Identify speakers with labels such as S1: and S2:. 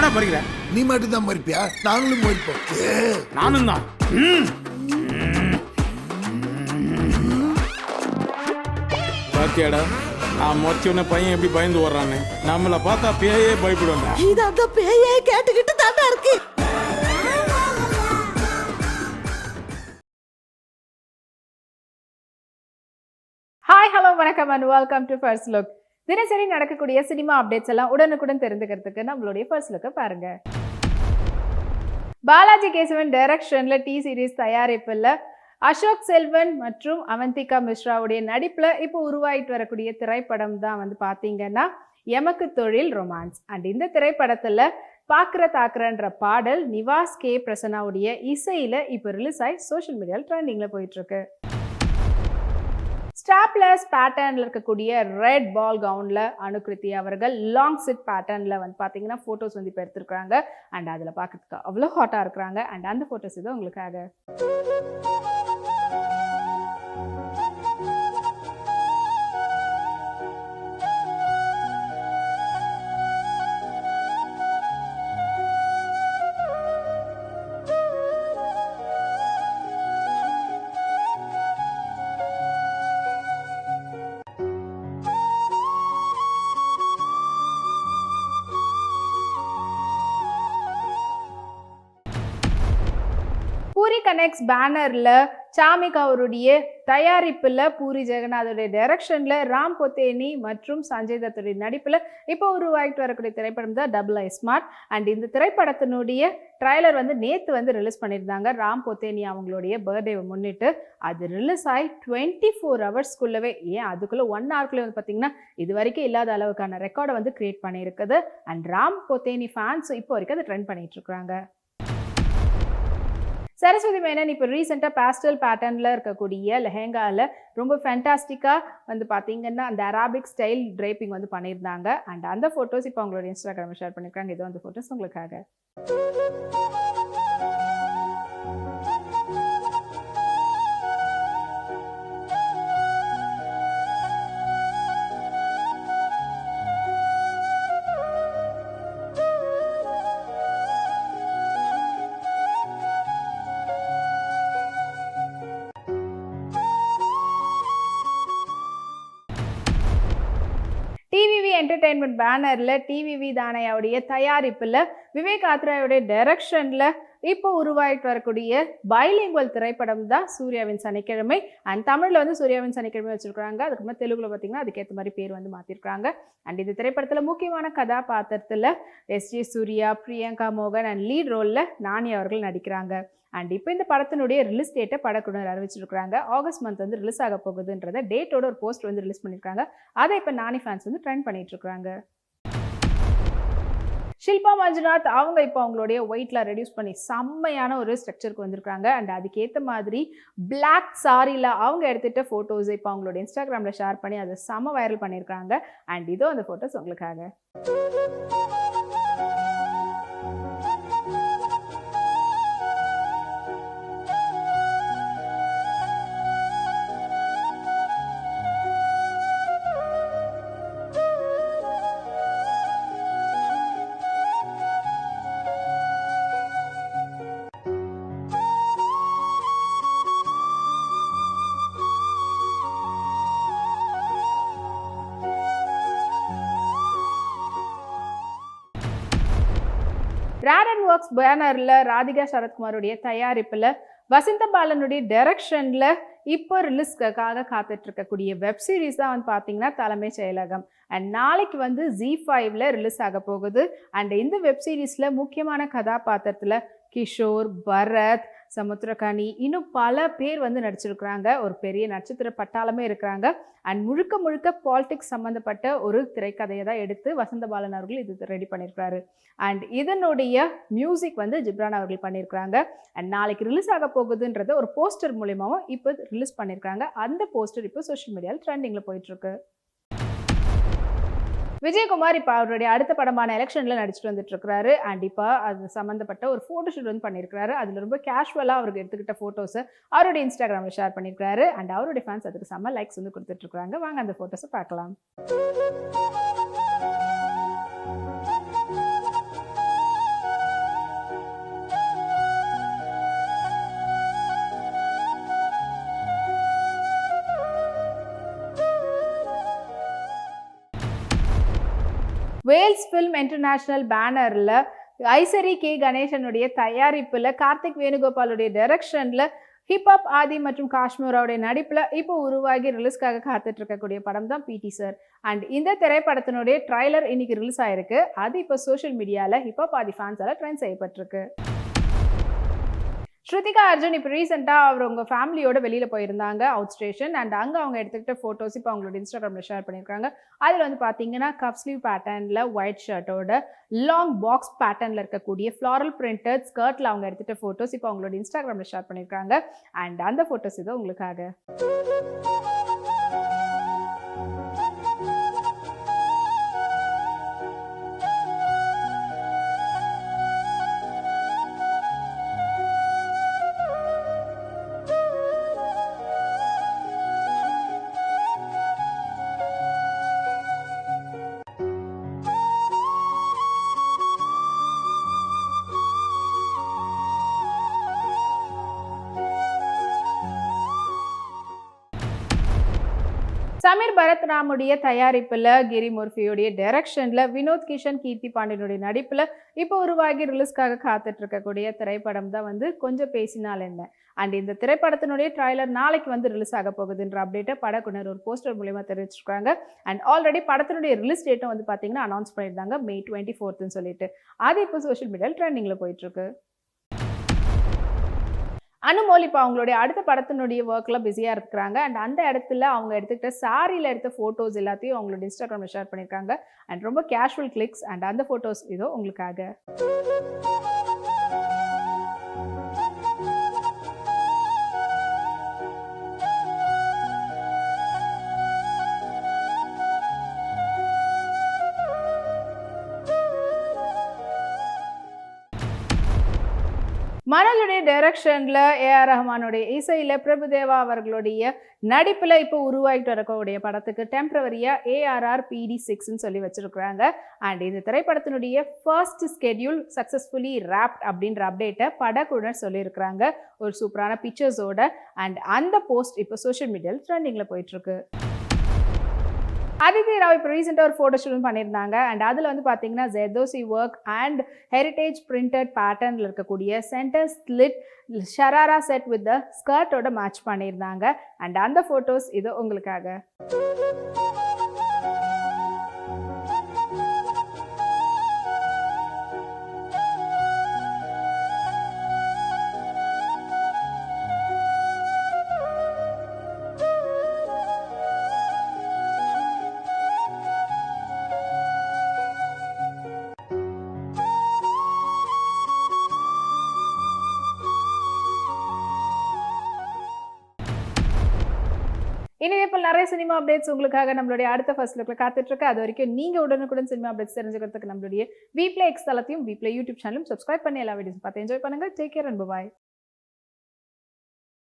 S1: ஏடா பறிக்கிற?
S2: நீ மட்டும் தான் மறிப்பியா? நாங்களும் மறிப்போம்.
S1: நானும் தான். பாத்தியாடா, நான் மொச்சோன்ன பையன் எப்படி பயந்து ஓடுறான்னு. நம்மளை பார்த்தா பேயே பயப்படுவாங்க.
S3: இது அந்த பேயே கேட்டுக்கிட்டு தாண்டா இருக்கு.
S4: ஹாய், ஹலோ, வணக்கம் and welcome to first look. தினசரி நடக்கக்கூடிய சினிமா அப்டேட்ஸ் எல்லாம் உடனுக்குடன் தெரிஞ்சுக்கிறதுக்கு நம்மளுடைய ஃபர்ஸ்ட் லுக்கை பாருங்க. பாலாஜி கேசவன் டைரக்ஷன்ல டி சீரிஸ் தயாரிப்பில் அசோக் செல்வன் மற்றும் அவந்திகா மிஸ்ராவுடைய நடிப்புல இப்போ உருவாயிட்டு வரக்கூடிய திரைப்படம் தான் வந்து பாத்தீங்கன்னா எமக்கு தொழில் ரொமான்ஸ். அண்ட் இந்த திரைப்படத்துல பாக்குற தாக்குறன்ற பாடல் நிவாஸ் கே பிரசன்னாவுடைய இசையில இப்போ ரிலீஸ் ஆகி சோஷியல் மீடியாவில் ட்ரெண்டிங்ல போயிட்டு இருக்கு. ஸ்டாப்லெஸ் பேட்டர்ன்ல இருக்கக்கூடிய ரெட் பால் கவுன்ல அனுகிருதி அவர்கள் லாங் சிட் பேட்டர்ன்ல வந்து பாத்தீங்கன்னா போட்டோஸ் வந்து இப்போ எடுத்திருக்காங்க. அண்ட் அதுல பாக்கிறதுக்கு அவ்வளோ ஹாட்டா இருக்கிறாங்க. அண்ட் அந்த போட்டோஸ் இது உங்களுக்காக. பூரி கனெக்ட்ஸ் பேனர்ல சாமிக் அவருடைய தயாரிப்புல பூரி ஜெகநாதோடைய டைரக்ஷன்ல ராம் பொத்தேனி மற்றும் சஞ்சய் தத்துடைய நடிப்புல இப்போ உருவாகிட்டு வரக்கூடிய திரைப்படம் தான் டபுள் ஐ ஸ்மார்ட். அண்ட் இந்த திரைப்படத்தினுடைய ட்ரைலர் வந்து நேற்று வந்து ரிலீஸ் பண்ணியிருந்தாங்க. ராம் பொத்தேனி அவங்களுடைய பர்த்டேவை முன்னிட்டு அது ரிலீஸ் ஆகி 24 ஹவர்ஸ்க்குள்ளவே, ஏன் அதுக்குள்ள 1 ஹவர்க்குள்ளே வந்து பார்த்தீங்கன்னா இது வரைக்கும் இல்லாத அளவுக்கான ரெக்கார்டை வந்து கிரியேட் பண்ணியிருக்குது. அண்ட் ராம் பொத்தேனி ஃபேன்ஸ் இப்போ வரைக்கும் அதை ட்ரெண்ட் பண்ணிட்டு இருக்காங்க. சரஸ்வதி மேனன் இப்போ ரீசெண்டாக பேஸ்டல் பேட்டர்னில் இருக்கக்கூடிய லெஹெங்காவில் ரொம்ப ஃபேண்டாஸ்டிக்காக வந்து பார்த்தீங்கன்னா அந்த அராபிக் ஸ்டைல் ட்ரேப்பிங் வந்து பண்ணியிருந்தாங்க. அண்ட் அந்த ஃபோட்டோஸ் இப்போ அவங்களோட இன்ஸ்டாகிராமில் ஷேர் பண்ணியிருக்காங்க. இதோ அந்த ஃபோட்டோஸ் உங்களுக்காக. டிவிவி என்டர்டெயின்மெண்ட் பேனர்ல டிவிவி தானையாவுடைய தயாரிப்புல விவேக் ஆத்ராயோடைய டைரக்ஷன்ல இப்போ உருவாகிட்டு வரக்கூடிய பைலிங்குவல் திரைப்படம் தான் சூர்யாவின் சனிக்கிழமை. அண்ட் தமிழ்ல வந்து சூர்யாவின் சனிக்கிழமை வச்சிருக்காங்க. அதுக்கப்புறமா தெலுங்குல பார்த்தீங்கன்னா அதுக்கேற்ற மாதிரி பேர் வந்து மாத்திருக்காங்க. அண்ட் இந்த திரைப்படத்துல முக்கியமான கதாபாத்திரத்துல எஸ்ஜே சூர்யா, பிரியங்கா மோகன் அண்ட் லீட் ரோல்ல நானி அவர்கள் நடிக்கிறாங்க. அண்ட் இப்போ இந்த படத்தினுடைய ரிலீஸ் டேட்டை படக்குழுவினர் அறிவிச்சிருக்காங்க. ஆகஸ்ட் மந்த் வந்து ரிலீஸ் ஆக போகுதுன்றத டேட்டோட ஒரு போஸ்ட் வந்து ரிலீஸ் பண்ணியிருக்காங்க. அதை இப்போ நானி ஃபேன்ஸ் வந்து ட்ரெண்ட் பண்ணிட்டு இருக்காங்க. ஷில்பா மஞ்சுநாத் அவங்க இப்போ அவங்களுடைய வெயிட்ல ரெடியூஸ் பண்ணி செம்மையான ஒரு ஸ்ட்ரக்சருக்கு வந்திருக்காங்க. அண்ட் அதுக்கேற்ற மாதிரி பிளாக் சாரியில் அவங்க எடுத்துகிட்ட ஃபோட்டோஸ் இப்போ அவங்களோட இன்ஸ்டாகிராமில் ஷேர் பண்ணி அதை செம்ம வைரல் பண்ணியிருக்காங்க. அண்ட் இதோ அந்த ஃபோட்டோஸ் உங்களுக்காக. ரேட் அண்ட் ஒர்க்ஸ் பேனர்ல ராதிகா சரத்குமாருடைய தயாரிப்புல வசந்த பாலனுடைய டைரக்ஷன்ல இப்போ ரிலீஸ்க்காக காத்துட்டு இருக்கக்கூடிய வெப் சீரிஸ் தான் வந்து பார்த்தீங்கன்னா தலைமை செயலகம். அண்ட் நாளைக்கு வந்து Z5ல ரிலீஸ் ஆக போகுது. அண்ட் இந்த வெப் சீரிஸ்ல முக்கியமான கதாபாத்திரத்துல கிஷோர், பரத், சமுத்திரகாணி, இன்னும் பல பேர் வந்து நடிச்சிருக்கிறாங்க. ஒரு பெரிய நட்சத்திர பட்டாளமே இருக்கிறாங்க. அண்ட் முழுக்க முழுக்க பாலிடிக்ஸ் சம்மந்தப்பட்ட ஒரு திரைக்கதையை தான் எடுத்து வசந்த பாலன் அவர்கள் இது ரெடி பண்ணியிருக்கிறாரு. அண்ட் இதனுடைய மியூசிக் வந்து ஜிப்ரான் அவர்கள் பண்ணியிருக்கிறாங்க. அண்ட் நாளைக்கு ரிலீஸ் ஆக போகுதுன்றத ஒரு போஸ்டர் மூலியமாகவும் இப்போ ரிலீஸ் பண்ணியிருக்காங்க. அந்த போஸ்டர் இப்போ சோஷியல் மீடியாவில் ட்ரெண்டிங்கில் போயிட்டுருக்கு. விஜயகுமார் இப்போ அவருடைய அடுத்த படமான எலெக்ஷனில் நடிச்சுட்டு வந்துட்டு இருக்கிறாரு. அண்ட் இப்போ அது சம்மந்தப்பட்ட ஒரு ஃபோட்டோஷூட் வந்து பண்ணியிருக்காரு. அதில் ரொம்ப கேஷுவலாக அவருக்கு எடுத்துக்கிட்ட ஃபோட்டோஸை அவருடைய இன்ஸ்டாகிராமில் ஷேர் பண்ணியிருக்காரு. அண்ட் அவருடைய ஃபேன்ஸ் அதுக்கு செம்ம லைக்ஸ் வந்து கொடுத்துட்ருக்காங்க. வாங்க அந்த ஃபோட்டோஸை பார்க்கலாம். வேல்ஸ் ஃபில்ம் இன்டர்நேஷனல் பேனர்ல ஐசரி கே கணேசனுடைய தயாரிப்புல கார்த்திக் வேணுகோபாலுடைய டைரக்ஷன்ல ஹிப்ஹாப் ஆதி மற்றும் காஷ்மீராவுடைய நடிப்புல இப்போ உருவாகி ரிலீஸ்க்காக காத்துட்டு இருக்கக்கூடிய படம் தான் பிடி சார். அண்ட் இந்த திரைப்படத்தினுடைய ட்ரைலர் இன்னைக்கு ரிலீஸ் ஆயிருக்கு. அது இப்போ சோஷியல் மீடியால ஹிப்ஹாப் ஆதி ஃபேன்ஸால ட்ரெண்ட் செய்யப்பட்டிருக்கு. ஸ்ருதிகா அர்ஜுன் இப்போ ரீசெண்டாக அவர் உங்கள் ஃபேமிலியோட வெளியில் போயிருந்தாங்க அவுட் ஸ்டேஷன். அண்ட் அங்கே அவங்க எடுத்துக்கிட்ட ஃபோட்டோஸ் இப்போ அவங்களோட இன்ஸ்டாகிராமில் ஷேர் பண்ணியிருக்காங்க. அதில் வந்து பார்த்தீங்கன்னா கப் ஸ்லீவ் பேட்டர்னில் ஒயிட் ஷர்ட்டோட லாங் பாக்ஸ் பேட்டர்னில் இருக்கக்கூடிய ஃப்ளாரல் பிரிண்டட் ஸ்கர்ட்டில் அவங்க எடுத்துகிட்ட ஃபோட்டோஸ் இப்போ அவங்களோட இன்ஸ்டாகிராமில் ஷேர் பண்ணியிருக்காங்க. அண்ட் அந்த ஃபோட்டோஸ் இது உங்களுக்காக. சமீர் பரத்ராமுடைய தயாரிப்பில் கிரி முர்ஃபியோடைய டைரக்ஷனில் வினோத் கிஷன் கீர்த்தி பாண்டியனுடைய நடிப்பில் இப்போ உருவாகி ரிலீஸ்க்காக காத்துட்டு இருக்கக்கூடிய திரைப்படம் தான் வந்து கொஞ்சம் பேசினால் என்ன. அண்ட் இந்த திரைப்படத்தினுடைய ட்ரைலர் நாளைக்கு வந்து ரிலீஸ் ஆக போகுதுன்ற அப்டேட்டை படக்குனர் ஒரு போஸ்டர் மூலமா தெரிவிச்சிருக்காங்க. அண்ட் ஆல்ரெடி படத்தினுடைய ரிலீஸ் டேட்டும் வந்து பார்த்தீங்கன்னா அனௌன்ஸ் பண்ணியிருந்தாங்க May 24th சொல்லிட்டு. அது இப்போ சோஷியல் மீடியாவில் ட்ரெண்டிங்கில் போயிட்டு இருக்கு. அனுமோல் இப்போ அவங்களுடைய அடுத்த படத்தினுடைய ஒர்க்கில் பிஸியாக இருக்கிறாங்க. அண்ட் அந்த இடத்துல அவங்க எடுத்துக்கிட்ட சாரியில் எடுத்த ஃபோட்டோஸ் எல்லாத்தையும் அவங்களோட இன்ஸ்டாகிராமில் ஷேர் பண்ணியிருக்காங்க. அண்ட் ரொம்ப கேஷுவல் கிளிக்ஸ். அண்ட் அந்த ஃபோட்டோஸ் இதோ உங்களுக்காக. மணலுடைய டைரக்ஷனில் ஏஆர் ரஹ்மானுடைய இசையில் பிரபுதேவா அவர்களுடைய நடிப்பில் இப்போ உருவாகிட்டு வரக்கூடிய படத்துக்கு டெம்பரவரியாக ARR PD6ன்னு சொல்லி வச்சுருக்குறாங்க. அண்ட் இந்த திரைப்படத்தினுடைய ஃபர்ஸ்ட் ஸ்கெடியூல் சக்ஸஸ்ஃபுல்லி ராப்ட் அப்படின்ற அப்டேட்டை படக்குழுவினர் சொல்லியிருக்கிறாங்க ஒரு சூப்பரான பிக்சர்ஸோட. அண்ட் அந்த போஸ்ட் இப்போ சோஷியல் மீடியாவில் ட்ரெண்டிங்கில் போயிட்டுருக்கு. அதித்தி ராவ் இப்போ ரீசெண்டாக ஒரு ஃபோட்டோ ஷூட் பண்ணியிருந்தாங்க. அண்ட் அதில் வந்து பார்த்தீங்கன்னா zardozi work and heritage printed பேட்டர்னில் இருக்கக்கூடிய centre slit sharara set with the ஸ்கர்ட்டோட மேட்ச் பண்ணியிருந்தாங்க. அண்ட் அந்த ஃபோட்டோஸ் இது உங்களுக்காக. இனிமே இப்போ நிறைய சினிமா அப்டேட்ஸ் உங்களுக்காக நம்மளுடைய அடுத்த ஃபர்ஸ்ட் லுக்ல காத்துட்டு இருக்கு. அது வரைக்கும் நீங்க உடனுக்குடன் சினிமா அப்டேட்ஸ் தெரிஞ்சுக்கிறதுக்கு நம்மளுடைய Vplay X தளத்தையும் Vplay யூடியூப் சேனலும் சப்ஸ்கிரைப் பண்ணி எல்லா வீடியோஸ் பார்த்து என்ஜாய் பண்ணுங்க. Take care and by.